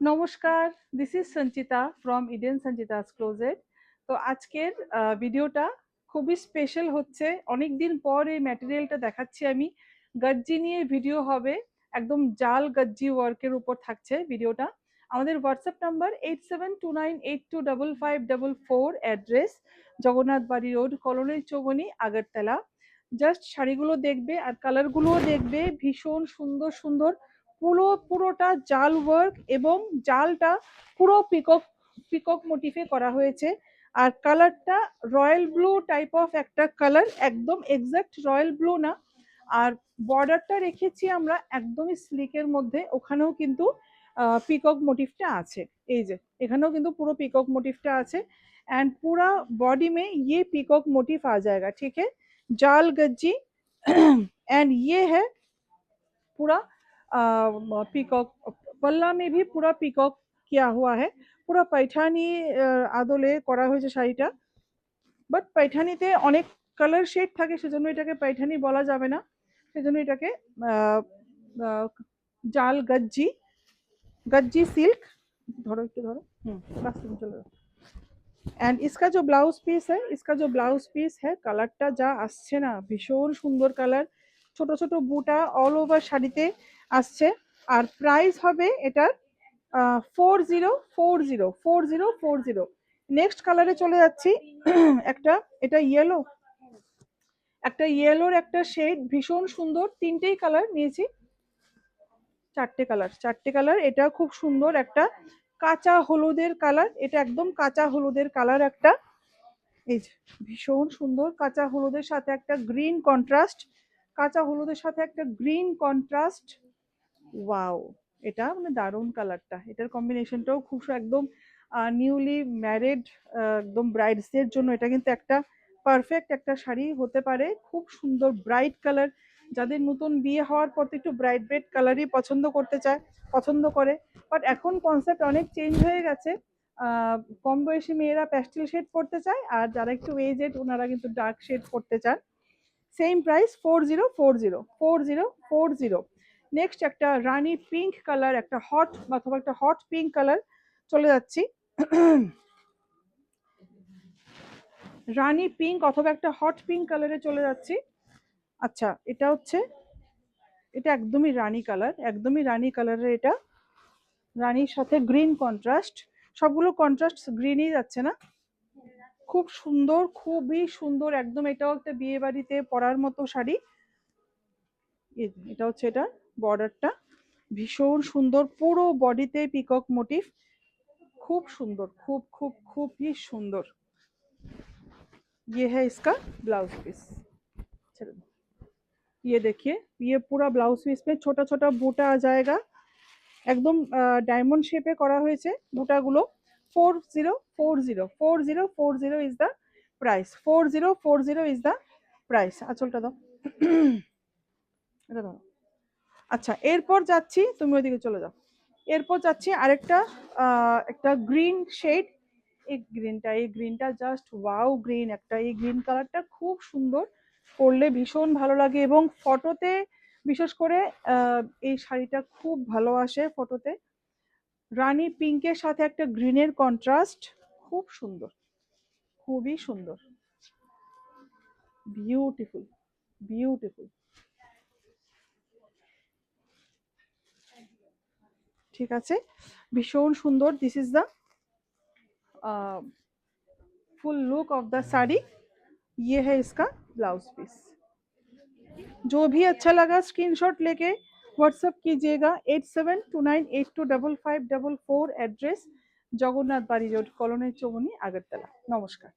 নমস্কার, this is Sanchita from Eden Sanchita's closet. তো আজকের ভিডিওটা খুবই স্পেশাল হচ্ছে। অনেকদিন পর এই ম্যাটেরিয়ালটা দেখাচ্ছি আমি। গজ্জি নিয়ে ভিডিও হবে, একদম জাল গজ্জি ওয়ার্কের উপর থাকছে ভিডিওটা। আমাদের হোয়াটসঅ্যাপ নাম্বার 8729825544, অ্যাড্রেস জগন্নাথ বাড়ি রোড, কলোনি চৌবনি, আগরতলা। জাস্ট শাড়িগুলো দেখবে আর কালারগুলোও দেখবে, ভীষণ সুন্দর সুন্দর। পুরোটা জাল ওয়ার্ক এবং জালটা পুরো পিকক পিকক মোটিফে করা হয়েছে। আর কালারটা রয়্যাল ব্লু টাইপ অফ একটা কালার, একদম এক্সাক্ট রয়্যাল ব্লু না। আর বর্ডারটা রেখেছি আমরা একদমই স্লিকের মধ্যে, ওখানেও কিন্তু পিকক মোটিফটা আছে। এই যে এখানেও কিন্তু পুরো পিকক মোটিফটা আছে। एंड पूरा बॉडी में ये पीकॉक मोटिफ आ जाएगा, ठीक है। जाल गज्जी एंड ये है पूरा पीकॉक। पल्ला में भी पूरा पीकॉक किया हुआ है। পুরো पैठानी আদলে করা হয়েছে শাড়িটা। বাট पैठानीতে অনেক কালার শেড থাকে, সেজন্য এটাকে पैठानी বলা যাবে না। সেজন্য এটাকে জাল গজ্জি, गज्जी सिल्क। ধরো একটু ধরো, বাস তুমি চলে যাও। एंड इसका जो ब्लाउज पीस है, इसका जो ब्लाउज पीस है, কালারটা যা আসছে না, ভীষণ সুন্দর কালার। ছোট ছোট বুটা অল ওভার শাড়িতে আসছে। আর প্রাইস হবে এটার 40404040। নেক্সট কালারে চলে যাচ্ছি। একটা এটা ইয়েলো, একটা ইয়েলোর একটা শেড, ভীষণ সুন্দর। তিনটেই কালার নিয়েছি, চারটে কালার। এটা খুব সুন্দর একটা কাঁচা হলুদের কালার, এটা একদম কাঁচা হলুদের কালার একটা। এই যে ভীষণ সুন্দর কাঁচা হলুদের সাথে একটা গ্রিন কন্ট্রাস্ট, কাঁচা হলুদের সাথে একটা গ্রিন কন্ট্রাস্ট। ওয়াও, এটা মানে দারুণ কালারটা। এটার কম্বিনেশনটাও খুব একদম নিউলি ম্যারিড একদম ব্রাইডসদের জন্য এটা কিন্তু একটা পারফেক্ট একটা শাড়ি হতে পারে। খুব সুন্দর ব্রাইট কালার, যাদের নতুন বিয়ে হওয়ার পর তো একটু ব্রাইট ব্রাইট কালারই পছন্দ করে। বাট এখন কনসেপ্ট অনেক চেঞ্জ হয়ে গেছে। কম বয়সী মেয়েরা প্যাস্টেল শেড পরতে চায়, আর যারা একটু এজেড ওনারা কিন্তু ডার্ক শেড পরতে চান। Same price 40404040। নেক্সট একটা রানী পিঙ্ক কালার, একটা হট অথবা একটা হট পিঙ্ক কালার চলে যাচ্ছি। রানী পিঙ্ক অথবা একটা হট পিঙ্ক কালারে চলে যাচ্ছি। আচ্ছা, এটা হচ্ছে, এটা একদমই রানী কালার, একদমই রানী কালারের। এটা রানীর সাথে গ্রিন কন্ট্রাস্ট, সবগুলো কন্ট্রাস্ট গ্রিনই যাচ্ছে না। খুব সুন্দর, খুবই সুন্দর একদম। এটাও একটা বিয়ে বাড়িতে পরার মতো শাড়ি। এটা হচ্ছে এটা বর্ডারটা, ভীষণ সুন্দর। পুরো বডিতে পিকক মোটিভ, खूब सुंदर, खूब खूब खूब ही सुंदर। ये है इसका ब्लाउज पीस। चलो ये देखिए, ये पूरा ब्लाउज पीस में छोटा छोटा बूटा आ जाएगा, একদম ডায়মন্ড শেপে করা হয়েছে বুটাগুলো। 40404040 is the price, 4040 is the price. আঁচলটা দাও, এটা দাও। আচ্ছা, এরপর যাচ্ছি, তুমি ওইদিকে চলে যাও। এরপর যাচ্ছি আরেকটা একটা গ্রিন শেড। এই গ্রিনটা জাস্ট ওয়াও গ্রিন একটা। এই গ্রিন কালারটা খুব সুন্দর, পরলে ভীষণ ভালো লাগে এবং ফটোতে বিশেষ করে এই শাড়িটা খুব ভালো আসে ফটোতে। রানী পিঙ্কের সাথে একটা গ্রিনের কন্ট্রাস্ট, খুব সুন্দর, খুবই সুন্দর, বিউটিফুল বিউটিফুল। ঠিক আছে, ভীষণ সুন্দর। This is the full look of the sari. ये है इसका ब्लाउज पीस। जो भी अच्छा लगा स्क्रीनशॉट लेके व्हाट्सएप कीजिएगा 8729825544, एड्रेस जगन्नाथ बाड़ी रोड, कॉलोनी चौबनी, আগরতলা। नमस्कार।